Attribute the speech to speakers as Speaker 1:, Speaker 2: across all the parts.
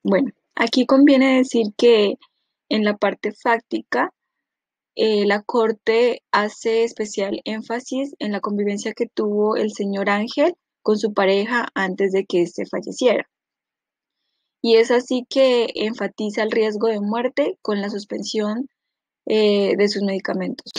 Speaker 1: Bueno, aquí conviene decir que en la parte fáctica, la Corte hace especial énfasis en la convivencia que tuvo el señor Ángel con su pareja antes de que éste falleciera. Y es así que enfatiza el riesgo de muerte con la suspensión de sus medicamentos.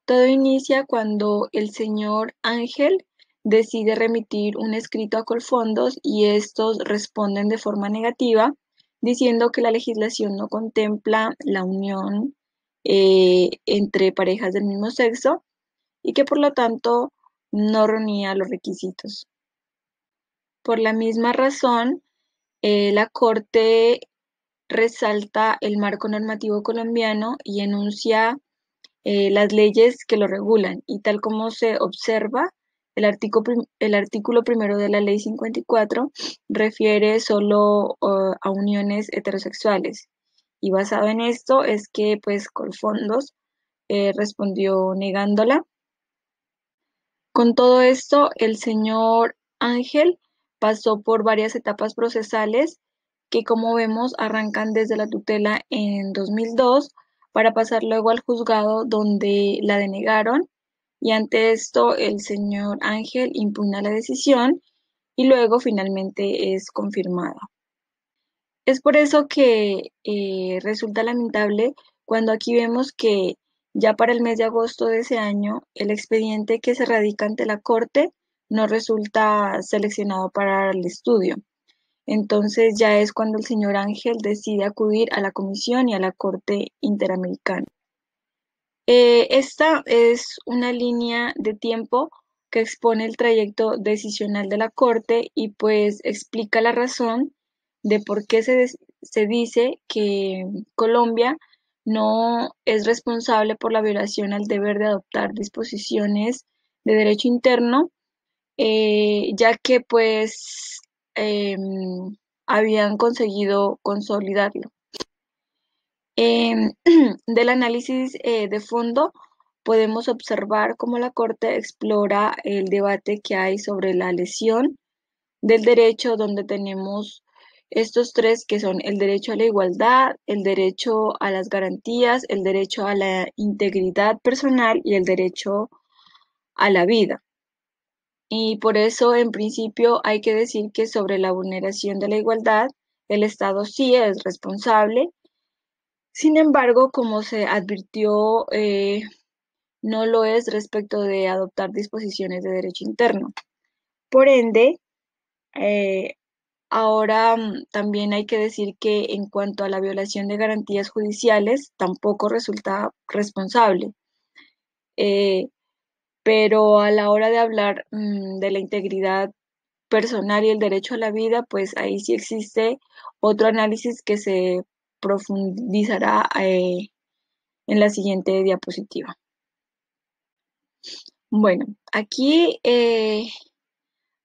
Speaker 1: Todo inicia cuando el señor Ángel decide remitir un escrito a Colfondos y estos responden de forma negativa, diciendo que la legislación no contempla la unión entre parejas del mismo sexo y que por lo tanto no reunía los requisitos. Por la misma razón, la Corte resalta el marco normativo colombiano y enuncia las leyes que lo regulan, y tal como se observa, el artículo primero de la Ley 54 refiere solo a uniones heterosexuales, y basado en esto es que pues Colfondos respondió negándola. Con todo esto, el señor Ángel pasó por varias etapas procesales que, como vemos, arrancan desde la tutela en 2002 para pasar luego al juzgado donde la denegaron, y ante esto el señor Ángel impugna la decisión y luego finalmente es confirmada. Es por eso que resulta lamentable cuando aquí vemos que ya para el mes de agosto de ese año, el expediente que se radica ante la Corte no resulta seleccionado para el estudio. Entonces ya es cuando el señor Ángel decide acudir a la Comisión y a la Corte Interamericana. Esta es una línea de tiempo que expone el trayecto decisional de la Corte y pues explica la razón de por qué se dice que Colombia no es responsable por la violación al deber de adoptar disposiciones de derecho interno, ya que pues habían conseguido consolidarlo. Del análisis de fondo podemos observar cómo la Corte explora el debate que hay sobre la lesión del derecho, donde tenemos estos tres que son el derecho a la igualdad, el derecho a las garantías, el derecho a la integridad personal y el derecho a la vida. Y por eso, en principio, hay que decir que sobre la vulneración de la igualdad, el Estado sí es responsable. Sin embargo, como se advirtió, no lo es respecto de adoptar disposiciones de derecho interno. Por ende, eh, ahora también hay que decir que en cuanto a la violación de garantías judiciales, tampoco resulta responsable. Eh, pero a la hora de hablar de la integridad personal y el derecho a la vida, pues ahí sí existe otro análisis que se profundizará en la siguiente diapositiva. Bueno, aquí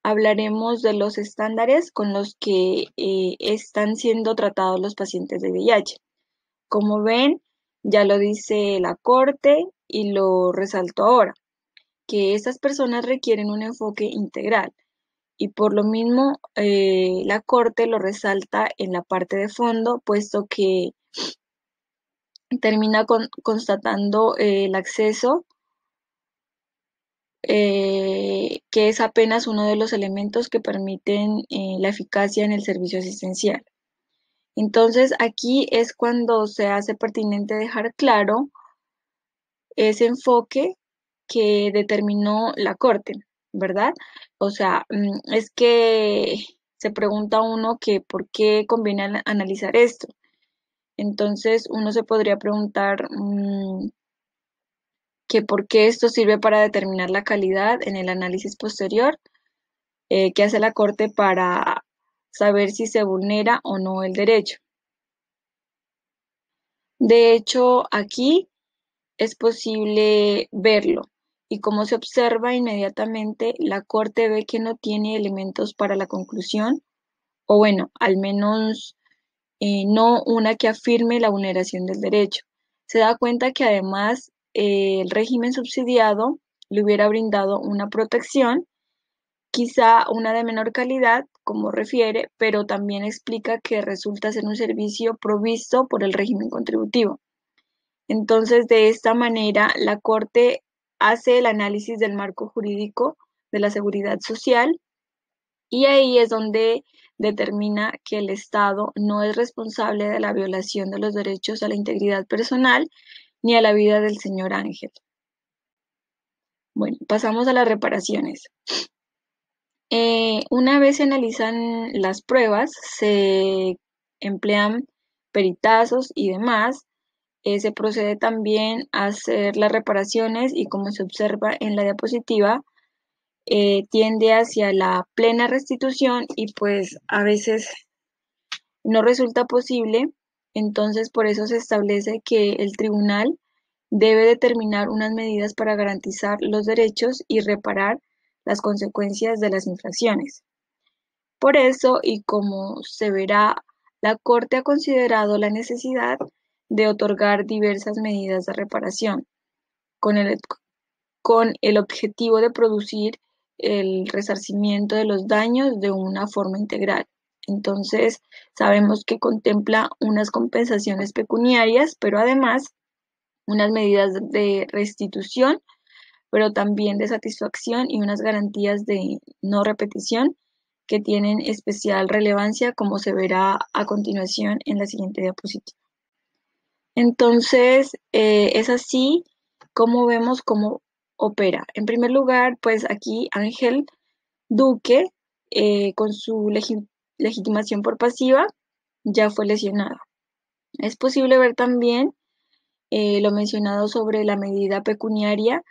Speaker 1: hablaremos de los estándares con los que están siendo tratados los pacientes de VIH. Como ven, ya lo dice la Corte y lo resalto ahora, que estas personas requieren un enfoque integral, y por lo mismo la Corte lo resalta en la parte de fondo, puesto que termina constatando el acceso, que es apenas uno de los elementos que permiten la eficacia en el servicio asistencial. Entonces, aquí es cuando se hace pertinente dejar claro ese enfoque que determinó la Corte, ¿verdad? O sea, es que se pregunta uno que por qué conviene analizar esto. Entonces, uno se podría preguntar que por qué esto sirve para determinar la calidad en el análisis posterior que hace la Corte para saber si se vulnera o no el derecho. De hecho, aquí es posible verlo, y como se observa inmediatamente, la Corte ve que no tiene elementos para la conclusión, o bueno, al menos no una que afirme la vulneración del derecho. Se da cuenta que además el régimen subsidiado le hubiera brindado una protección, quizá una de menor calidad, como refiere, pero también explica que resulta ser un servicio provisto por el régimen contributivo. Entonces, de esta manera, la Corte hace el análisis del marco jurídico de la seguridad social y ahí es donde determina que el Estado no es responsable de la violación de los derechos a la integridad personal ni a la vida del señor Ángel. Bueno, pasamos a las reparaciones. Una vez se analizan las pruebas, se emplean peritazos y demás, se procede también a hacer las reparaciones y como se observa en la diapositiva, tiende hacia la plena restitución y pues a veces no resulta posible, entonces por eso se establece que el tribunal debe determinar unas medidas para garantizar los derechos y reparar las consecuencias de las infracciones. Por eso, y como se verá, la Corte ha considerado la necesidad de otorgar diversas medidas de reparación, con el objetivo de producir el resarcimiento de los daños de una forma integral. Entonces, sabemos que contempla unas compensaciones pecuniarias, pero además unas medidas de restitución, pero también de satisfacción y unas garantías de no repetición que tienen especial relevancia, como se verá a continuación en la siguiente diapositiva. Entonces, es así como vemos cómo opera. En primer lugar, pues aquí Ángel Duque, con su legitimación por pasiva, ya fue lesionado. Es posible ver también lo mencionado sobre la medida pecuniaria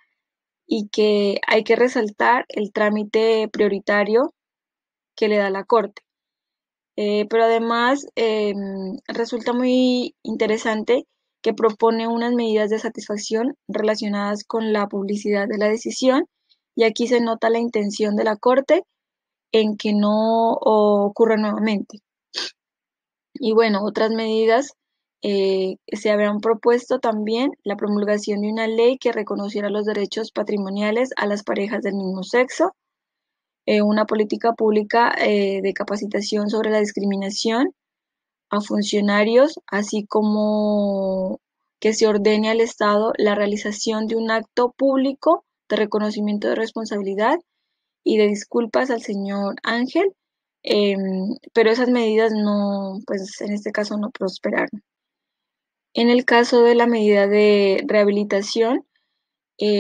Speaker 1: y que hay que resaltar el trámite prioritario que le da la Corte. Pero además resulta muy interesante que propone unas medidas de satisfacción relacionadas con la publicidad de la decisión y aquí se nota la intención de la Corte en que no ocurra nuevamente. Y bueno, otras medidas se habían propuesto también la promulgación de una ley que reconociera los derechos patrimoniales a las parejas del mismo sexo, una política pública de capacitación sobre la discriminación a funcionarios, así como que se ordene al Estado la realización de un acto público de reconocimiento de responsabilidad y de disculpas al señor Ángel, pero esas medidas no, pues en este caso no prosperaron. En el caso de la medida de rehabilitación,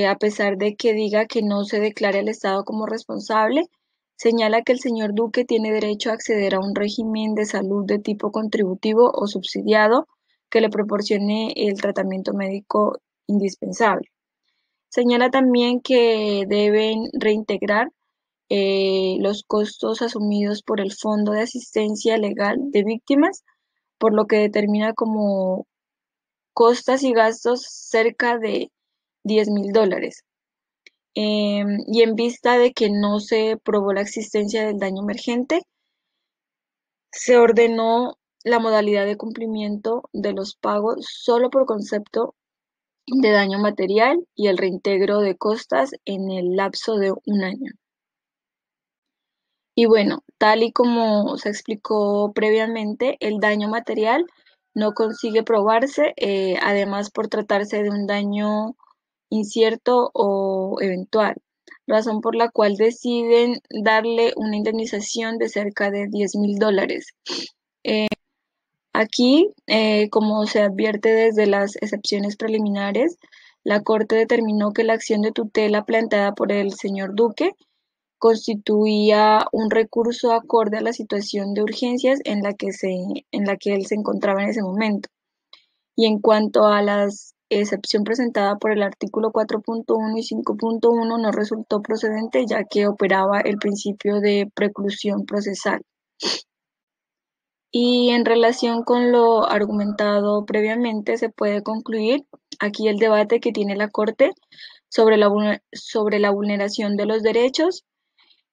Speaker 1: a pesar de que diga que no se declare al Estado como responsable, señala que el señor Duque tiene derecho a acceder a un régimen de salud de tipo contributivo o subsidiado que le proporcione el tratamiento médico indispensable. Señala también que deben reintegrar los costos asumidos por el Fondo de Asistencia Legal de Víctimas, por lo que determina como costas y gastos cerca de $10.000. Y en vista de que no se probó la existencia del daño emergente, se ordenó la modalidad de cumplimiento de los pagos solo por concepto de daño material y el reintegro de costas en el lapso de un año. Y bueno, tal y como se explicó previamente, el daño material no consigue probarse, además por tratarse de un daño incierto o eventual, razón por la cual deciden darle una indemnización de cerca de $10.000. Aquí, como se advierte desde las excepciones preliminares, la Corte determinó que la acción de tutela planteada por el señor Duque constituía un recurso acorde a la situación de urgencias en la que él se encontraba en ese momento. Y en cuanto a la excepción presentada por el artículo 4.1 y 5.1 no resultó procedente ya que operaba el principio de preclusión procesal. Y en relación con lo argumentado previamente, se puede concluir aquí el debate que tiene la Corte sobre la vulneración de los derechos.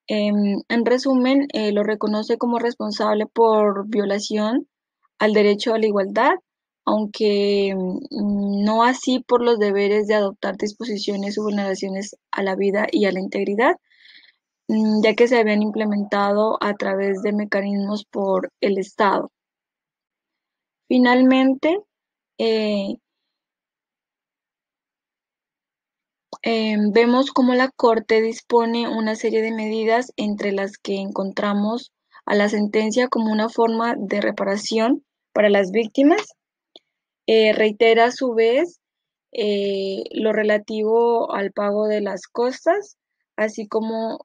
Speaker 1: En resumen, lo reconoce como responsable por violación al derecho a la igualdad, aunque no así por los deberes de adoptar disposiciones o vulneraciones a la vida y a la integridad. ya que se habían implementado a través de mecanismos por el Estado. Finalmente, eh, vemos cómo la Corte dispone una serie de medidas entre las que encontramos a la sentencia como una forma de reparación para las víctimas. Reitera a su vez lo relativo al pago de las costas, así como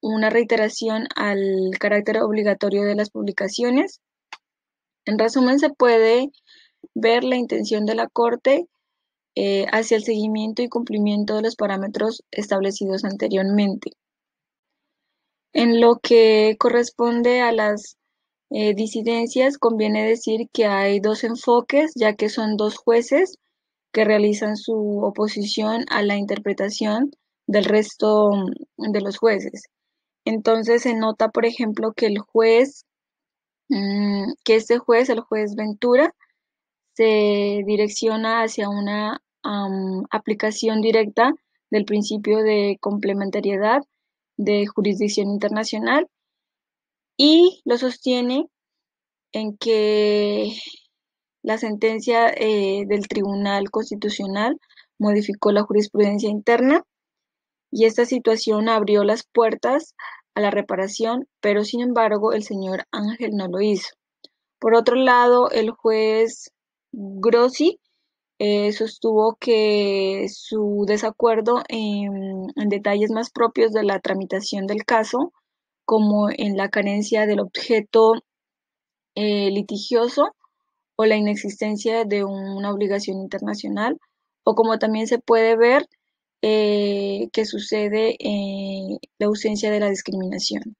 Speaker 1: una reiteración al carácter obligatorio de las publicaciones. En resumen, se puede ver la intención de la Corte hacia el seguimiento y cumplimiento de los parámetros establecidos anteriormente. En lo que corresponde a las disidencias, conviene decir que hay dos enfoques, ya que son dos jueces que realizan su oposición a la interpretación del resto de los jueces. Entonces se nota, por ejemplo, que este juez, el juez Ventura, se direcciona hacia una aplicación directa del principio de complementariedad de jurisdicción internacional y lo sostiene en que la sentencia del Tribunal Constitucional modificó la jurisprudencia interna y esta situación abrió las puertas a la reparación, pero sin embargo el señor Ángel no lo hizo. Por otro lado, el juez Grossi sostuvo que su desacuerdo en detalles más propios de la tramitación del caso, como en la carencia del objeto litigioso o la inexistencia de una obligación internacional, o como también se puede ver que sucede la ausencia de la discriminación.